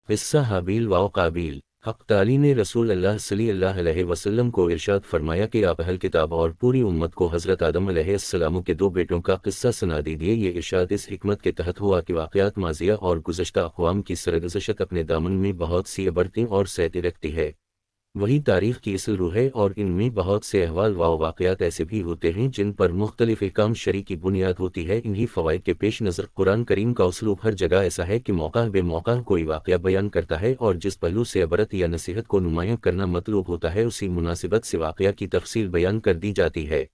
قصہ حابیل و قابیل۔ حق تعالی نے رسول اللہ صلی اللہ علیہ وسلم کو ارشاد فرمایا کہ آپ اہل کتاب اور پوری امت کو حضرت آدم علیہ السلام کے دو بیٹوں کا قصہ سنا دیجیے۔ یہ ارشاد اس حکمت کے تحت ہوا کہ واقعات ماضیہ اور گزشتہ اقوام کی سرگزشت اپنے دامن میں بہت سی عبرتیں اور صحتیں رکھتی ہے۔ وہی تاریخ کی اصل روح ہے، اور ان میں بہت سے احوال و واقعات ایسے بھی ہوتے ہیں جن پر مختلف احکام شرعی کی بنیاد ہوتی ہے۔ انہی فوائد کے پیش نظر قرآن کریم کا اسلوب ہر جگہ ایسا ہے کہ موقع بے موقع کوئی واقعہ بیان کرتا ہے، اور جس پہلو سے عبرت یا نصیحت کو نمایاں کرنا مطلوب ہوتا ہے اسی مناسبت سے واقعہ کی تفصیل بیان کر دی جاتی ہے۔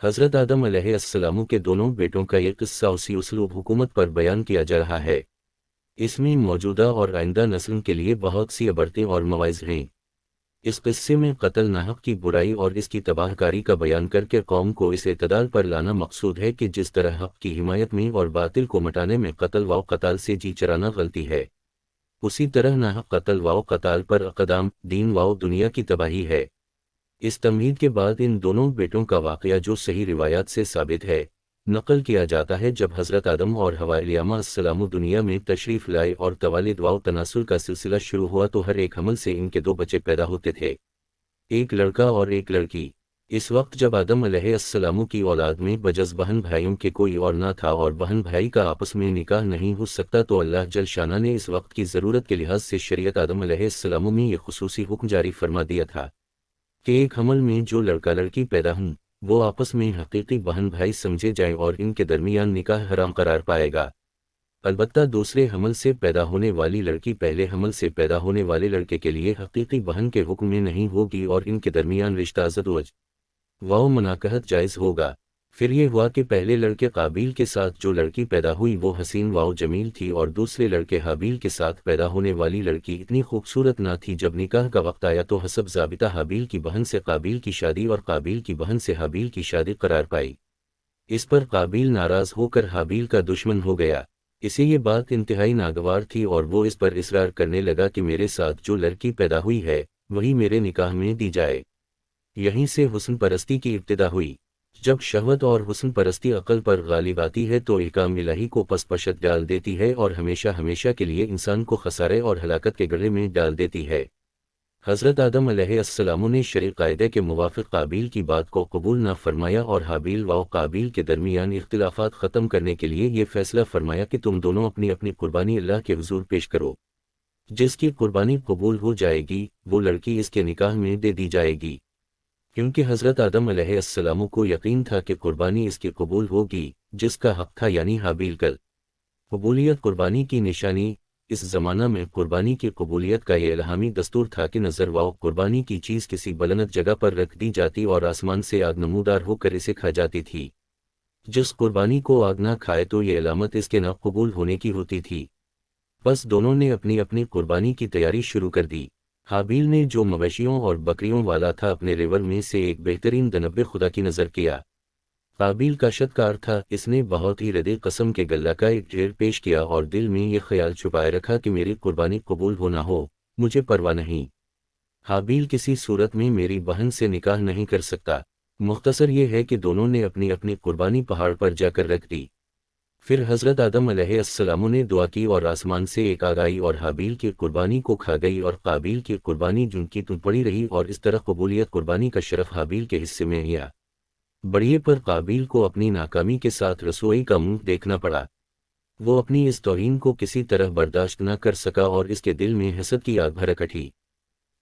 حضرت آدم علیہ السلام کے دونوں بیٹوں کا یہ قصہ اسی اسلوب حکومت پر بیان کیا جا رہا ہے۔ اس میں موجودہ اور آئندہ نسل کے لیے بہت سی عبرتیں اور مواعظ ہیں۔ اس قصے میں قتل ناحق کی برائی اور اس کی تباہ کاری کا بیان کر کے قوم کو اس اعتدال پر لانا مقصود ہے کہ جس طرح حق کی حمایت میں اور باطل کو مٹانے میں قتل و قتال سے جی چرانا غلطی ہے، اسی طرح ناحق قتل و قتال پر اقدام دین و دنیا کی تباہی ہے۔ اس تمہید کے بعد ان دونوں بیٹوں کا واقعہ جو صحیح روایات سے ثابت ہے نقل کیا جاتا ہے، جب حضرت آدم اور حوا علیہ السلام دنیا میں تشریف لائے اور توالد و تناسل کا سلسلہ شروع ہوا تو ہر ایک حمل سے ان کے دو بچے پیدا ہوتے تھے، ایک لڑکا اور ایک لڑکی۔ اس وقت جب آدم علیہ السلام کی اولاد میں بجز بہن بھائیوں کے کوئی اور نہ تھا اور بہن بھائی کا آپس میں نکاح نہیں ہو سکتا، تو اللہ جل شانہ نے اس وقت کی ضرورت کے لحاظ سے شریعت آدم علیہ السلام میں یہ خصوصی حکم جاری فرما دیا تھا کہ ایک حمل میں جو لڑکا لڑکی پیدا ہوں وہ آپس میں حقیقی بہن بھائی سمجھے جائیں اور ان کے درمیان نکاح حرام قرار پائے گا۔ البتہ دوسرے حمل سے پیدا ہونے والی لڑکی پہلے حمل سے پیدا ہونے والے لڑکے کے لیے حقیقی بہن کے حکم میں نہیں ہوگی اور ان کے درمیان رشتہ زدوج و مناکحت جائز ہوگا۔ پھر یہ ہوا کہ پہلے لڑکے قابیل کے ساتھ جو لڑکی پیدا ہوئی وہ حسین و جمیل تھی، اور دوسرے لڑکے حابیل کے ساتھ پیدا ہونے والی لڑکی اتنی خوبصورت نہ تھی۔ جب نکاح کا وقت آیا تو حسب ضابطہ حابیل کی بہن سے قابیل کی شادی اور قابیل کی بہن سے حابیل کی شادی قرار پائی۔ اس پر قابیل ناراض ہو کر حابیل کا دشمن ہو گیا۔ اسے یہ بات انتہائی ناگوار تھی اور وہ اس پر اصرار کرنے لگا کہ میرے ساتھ جو لڑکی پیدا ہوئی ہے وہی میرے نکاح میں دی جائے۔ یہیں سے حسن پرستی کی ابتدا ہوئی۔ جب شہوت اور حسن پرستی عقل پر غالب آتی ہے تو احکام الہی کو پس پشت ڈال دیتی ہے اور ہمیشہ ہمیشہ کے لیے انسان کو خسارے اور ہلاکت کے گڑھے میں ڈال دیتی ہے۔ حضرت آدم علیہ السلام نے شرعی قاعدے کے موافق قابیل کی بات کو قبول نہ فرمایا اور حابیل و قابیل کے درمیان اختلافات ختم کرنے کے لیے یہ فیصلہ فرمایا کہ تم دونوں اپنی اپنی قربانی اللہ کے حضور پیش کرو۔ جس کی قربانی قبول ہو جائے گی وہ لڑکی اس کے نکاح میں دے دی جائے گی، کیونکہ حضرت آدم علیہ السلام کو یقین تھا کہ قربانی اس کی قبول ہوگی جس کا حق تھا، یعنی حابیل کا۔ قبولیت قربانی کی نشانی۔ اس زمانہ میں قربانی کی قبولیت کا یہ الہامی دستور تھا کہ نظر و قربانی کی چیز کسی بلند جگہ پر رکھ دی جاتی اور آسمان سے آگ نمودار ہو کر اسے کھا جاتی تھی۔ جس قربانی کو آگ نہ کھائے تو یہ علامت اس کے نہ قبول ہونے کی ہوتی تھی۔ بس دونوں نے اپنی اپنی قربانی کی تیاری شروع کر دی۔ حابیل نے جو مویشیوں اور بکریوں والا تھا اپنے ریور میں سے ایک بہترین دنب خدا کی نظر کیا۔ قابیل کا شتکار تھا، اس نے بہت ہی ردی قسم کے گلہ کا ایک ڈھیر پیش کیا اور دل میں یہ خیال چھپائے رکھا کہ میری قربانی قبول ہو نہ ہو مجھے پرواہ نہیں، حابیل کسی صورت میں میری بہن سے نکاح نہیں کر سکتا۔ مختصر یہ ہے کہ دونوں نے اپنی اپنی قربانی پہاڑ پر جا کر رکھ دی۔ پھر حضرت آدم علیہ السلام نے دعا کی اور آسمان سے ایک آگ آئی اور حابیل کی قربانی کو کھا گئی اور قابیل کی قربانی جن کی تن پڑی رہی، اور اس طرح قبولیت قربانی کا شرف حابیل کے حصے میں آیا۔ بڑھئے پر قابیل کو اپنی ناکامی کے ساتھ رسوائی کا منہ دیکھنا پڑا۔ وہ اپنی اس توہین کو کسی طرح برداشت نہ کر سکا اور اس کے دل میں حسد کی آگ بھڑک اٹھی۔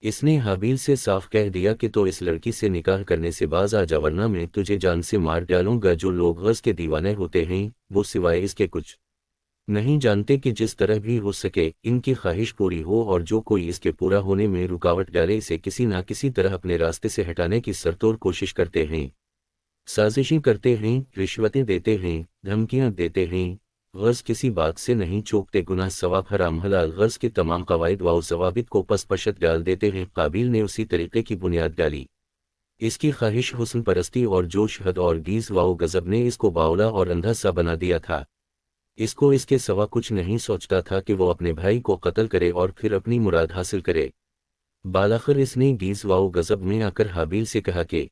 اس نے حابیل سے صاف کہہ دیا کہ تو اس لڑکی سے نکاح کرنے سے باز آ جا ورنہ میں تجھے جان سے مار ڈالوں گا۔ جو لوگ غرض کے دیوانے ہوتے ہیں وہ سوائے اس کے کچھ نہیں جانتے کہ جس طرح بھی ہو سکے ان کی خواہش پوری ہو، اور جو کوئی اس کے پورا ہونے میں رکاوٹ ڈالے اسے کسی نہ کسی طرح اپنے راستے سے ہٹانے کی سرتور کوشش کرتے ہیں، سازشیں کرتے ہیں، رشوتیں دیتے ہیں، دھمکیاں دیتے ہیں، غرض کسی بات سے نہیں چوکتے، گناہ ثواب حرام حلال غرض کے تمام قواعد و ضوابط کو پس پشت ڈال دیتے ہیں۔ قابیل نے اسی طریقے کی بنیاد ڈالی۔ اس کی خواہش حسن پرستی اور جوش حد اور گیز و غضب نے اس کو باولا اور اندھا سا بنا دیا تھا۔ اس کو اس کے سوا کچھ نہیں سوچتا تھا کہ وہ اپنے بھائی کو قتل کرے اور پھر اپنی مراد حاصل کرے۔ بالآخر اس نے گیز و غضب میں آ کر حابیل سے کہا کہ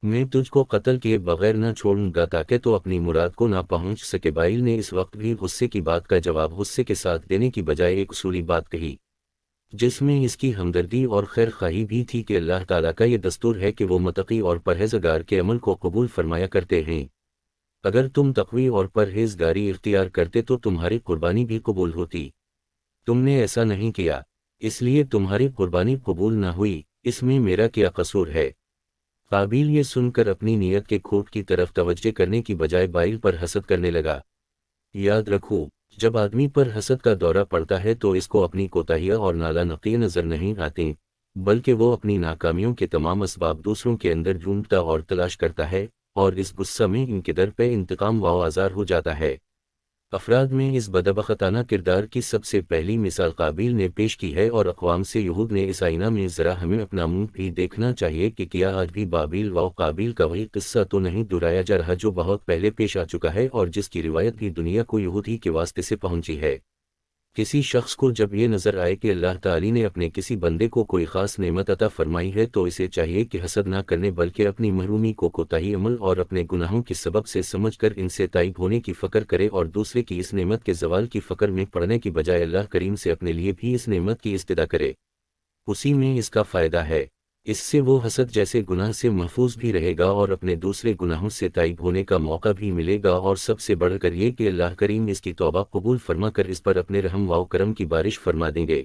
میں تجھ کو قتل کیے بغیر نہ چھوڑوں گا تاکہ تو اپنی مراد کو نہ پہنچ سکے۔ بائل نے اس وقت بھی غصے کی بات کا جواب غصے کے ساتھ دینے کی بجائے ایک اصولی بات کہی، جس میں اس کی ہمدردی اور خیر خواہی بھی تھی کہ اللہ تعالیٰ کا یہ دستور ہے کہ وہ متقی اور پرہیزگار کے عمل کو قبول فرمایا کرتے ہیں۔ اگر تم تقوی اور پرہیزگاری اختیار کرتے تو تمہاری قربانی بھی قبول ہوتی، تم نے ایسا نہیں کیا، اس لیے تمہاری قربانی قبول نہ ہوئی، اس میں میرا کیا قصور ہے؟ قابیل یہ سن کر اپنی نیت کے کھوٹ کی طرف توجہ کرنے کی بجائے بائل پر حسد کرنے لگا۔ یاد رکھو، جب آدمی پر حسد کا دورہ پڑتا ہے تو اس کو اپنی کوتاہیاں اور نالا نقطے نظر نہیں آتے، بلکہ وہ اپنی ناکامیوں کے تمام اسباب دوسروں کے اندر ڈھونڈتا اور تلاش کرتا ہے، اور اس غصہ میں ان کے در پہ انتقام و آزار ہو جاتا ہے۔ افراد میں اس بدبختانہ کردار کی سب سے پہلی مثال قابیل نے پیش کی ہے، اور اقوام سے یہود نے اس آئینہ میں ذرا ہمیں اپنا منہ بھی دیکھنا چاہیے کہ کیا آج بھی بابیل و قابیل کا وہی قصہ تو نہیں دہرایا جا رہا جو بہت پہلے پیش آ چکا ہے اور جس کی روایت بھی دنیا کو یہود ہی کے واسطے سے پہنچی ہے۔ کسی شخص کو جب یہ نظر آئے کہ اللہ تعالی نے اپنے کسی بندے کو کوئی خاص نعمت عطا فرمائی ہے تو اسے چاہیے کہ حسد نہ کرنے بلکہ اپنی محرومی کو کوتاہی عمل اور اپنے گناہوں کے سبب سے سمجھ کر ان سے تائب ہونے کی فکر کرے، اور دوسرے کی اس نعمت کے زوال کی فکر میں پڑنے کی بجائے اللہ کریم سے اپنے لیے بھی اس نعمت کی استدعا کرے، اسی میں اس کا فائدہ ہے۔ اس سے وہ حسد جیسے گناہ سے محفوظ بھی رہے گا اور اپنے دوسرے گناہوں سے تائب ہونے کا موقع بھی ملے گا، اور سب سے بڑھ کر یہ کہ اللہ کریم اس کی توبہ قبول فرما کر اس پر اپنے رحم و کرم کی بارش فرما دیں گے۔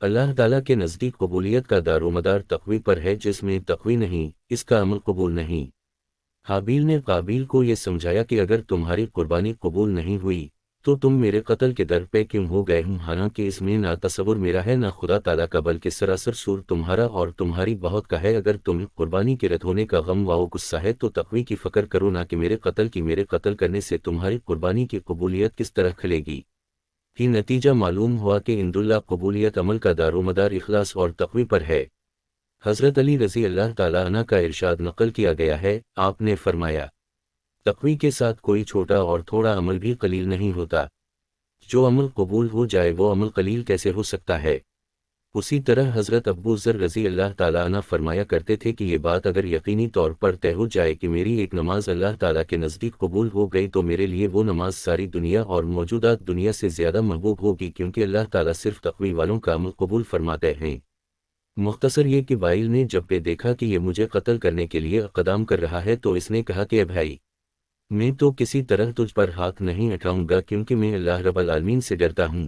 اللہ تعالیٰ کے نزدیک قبولیت کا دار و مدار تقوی پر ہے، جس میں تقوی نہیں، اس کا عمل قبول نہیں۔ حابیل نے قابیل کو یہ سمجھایا کہ اگر تمہاری قربانی قبول نہیں ہوئی تو تم میرے قتل کے در پہ کیوں ہو گئے ہوں، حالانکہ اس میں نہ تصور میرا ہے نہ خدا تعالیٰ کا، بلکہ سراسر سور تمہارا اور تمہاری بہت کا ہے۔ اگر تمہیں قربانی کے رد ہونے کا غم و غصہ ہے تو تقوی کی فکر کرو، نہ کہ میرے قتل کی۔ میرے قتل کرنے سے تمہاری قربانی کی قبولیت کس طرح کھلے گی؟ ہی نتیجہ معلوم ہوا کہ انداللہ قبولیت عمل کا دار و مدار اخلاص اور تقوی پر ہے۔ حضرت علی رضی اللہ تعالیٰ عنہ کا ارشاد نقل کیا گیا ہے، آپ نے فرمایا، تقوی کے ساتھ کوئی چھوٹا اور تھوڑا عمل بھی قلیل نہیں ہوتا۔ جو عمل قبول ہو جائے وہ عمل قلیل کیسے ہو سکتا ہے؟ اسی طرح حضرت ابو ذر رضی اللہ تعالیٰ عنہ فرمایا کرتے تھے کہ یہ بات اگر یقینی طور پر طے ہو جائے کہ میری ایک نماز اللہ تعالیٰ کے نزدیک قبول ہو گئی تو میرے لیے وہ نماز ساری دنیا اور موجودات دنیا سے زیادہ محبوب ہوگی، کیونکہ اللہ تعالیٰ صرف تقوی والوں کا عمل قبول فرماتے ہیں۔ مختصر یہ کہ بائل نے جب یہ دیکھا کہ یہ مجھے قتل کرنے کے لیے اقدام کر رہا ہے تو اس نے کہا کہ اے بھائی، میں تو کسی طرح تجھ پر ہاتھ نہیں اٹھاؤں گا، کیونکہ میں اللہ رب العالمین سے ڈرتا ہوں،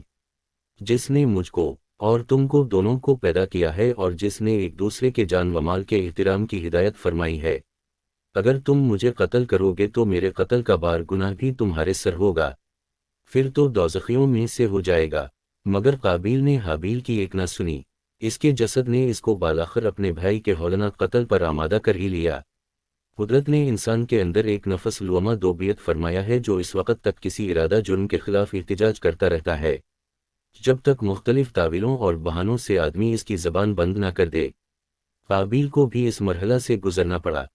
جس نے مجھ کو اور تم کو دونوں کو پیدا کیا ہے، اور جس نے ایک دوسرے کے جان و مال کے احترام کی ہدایت فرمائی ہے۔ اگر تم مجھے قتل کرو گے تو میرے قتل کا بار گناہ بھی تمہارے سر ہوگا، پھر تو دوزخیوں میں سے ہو جائے گا۔ مگر قابیل نے حابیل کی ایک نہ سنی، اس کے جسد نے اس کو بالاخر اپنے بھائی کے ہولناک قتل پر آمادہ کر ہی لیا۔ قدرت نے انسان کے اندر ایک نفس لوامہ دوبیت فرمایا ہے جو اس وقت تک کسی ارادہ جرم کے خلاف احتجاج کرتا رہتا ہے جب تک مختلف تعویلوں اور بہانوں سے آدمی اس کی زبان بند نہ کر دے۔ قابیل کو بھی اس مرحلہ سے گزرنا پڑا۔